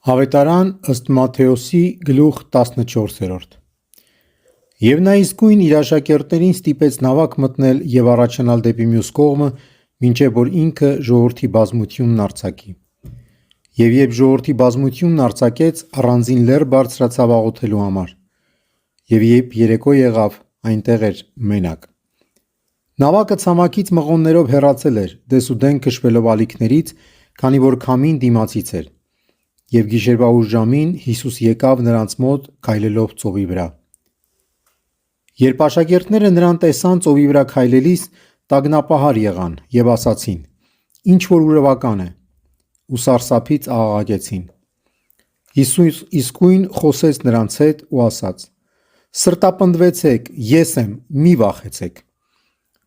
Ավետարան ըստ Մատթեոսի գլուխ 14-րդ Եվ նա իսկույն իր աշակերտներին ստիպեց նավակ մտնել և առաջանալ դեպի մյուս կողմը, մինչև որ ինքը ժողովրդի բազմությունն արձակի։ Եվ երբ ժողովրդի բազմությունն արձակեց, առանձին լեռ բարձրացավ աղոթելու համար։ Եվ երբ երեկո եղավ, այնտեղ էր մենակ։ Նավակը ցամաքից մղոններով հեռացել էր, դեսուդեն քշվելով ալիքներից, քանի որ քամին դիմացից էր։ Եվ գիշերվա ուշ ժամին Հիսուս եկավ նրանց մոտ քայլելով ծովի վրա։ Երբ աշակերտները նրան տեսան ծովի վրա քայլելիս, տագնապահար եղան և ասացին. «Ինչ որ ուրևական է», ու սարսափից աղաղակեցին։ Հիսուս իսկույն խոսեց նրանց հետ ու ասաց. «Սրտապնդվեցեք, ես եմ, մի վախեցեք»։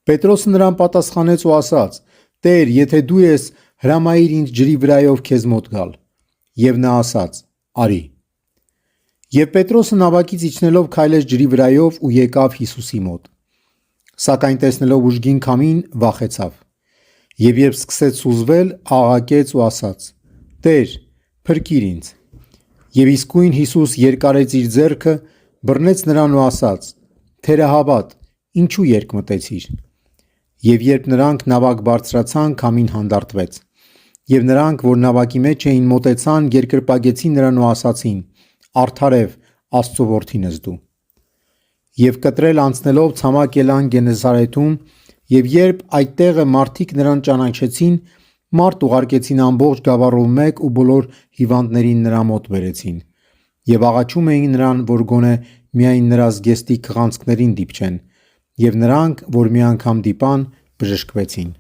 Պետրոսը նրան պատասխանեց ու ասաց. «Տեր, եթե դու ես, հրամայիր ինձ ջրի վրայով քեզ մոտ գալ»։ Եվ նա ասաց. «Արի»։ Եվ Պետրոսը նավակից իջնելով քայլեց ջրի վրայով ու եկավ Հիսուսի մոտ։ Սակայն տեսնելով ուժգին քամին, վախեցավ։ Եվ երբ սկսեց սուզվել, աղաղակեց ու ասաց. «Տեր, փրկիր ինձ»։ Եվ իսկույն Հիսուս երկարեց իր ձեռքը, բռնեց նրան ու ասաց. «Թերահավատ, ինչու երկմտեցիր»։ Եվ երբ նրանք նավակ բարձրացան, քամին հանդարտվեց։ Եվ նրանք, որ նավակի մեջ էին, մոտեցան, երկրպագեցին նրան ու ասացին. «Արդարև, Աստծո որդին ես դու»։ Եվ կտրել անցնելով ցամաք ելան Գենեսարեթում, և երբ այդ տեղը մարդիկ նրան ճանաչեցին, մարդ ուղարկեցին ամբողջ գավառով մեկ ու բոլոր հիվանդներին նրա մոտ բերեցին։ Եվ աղաչում էին նրան, որ գոնե միայն նրա զգեստի քղանցքներին դիպչեն։ Եվ նրանք, որ մի անգամ դիպան, բժշկվեցին։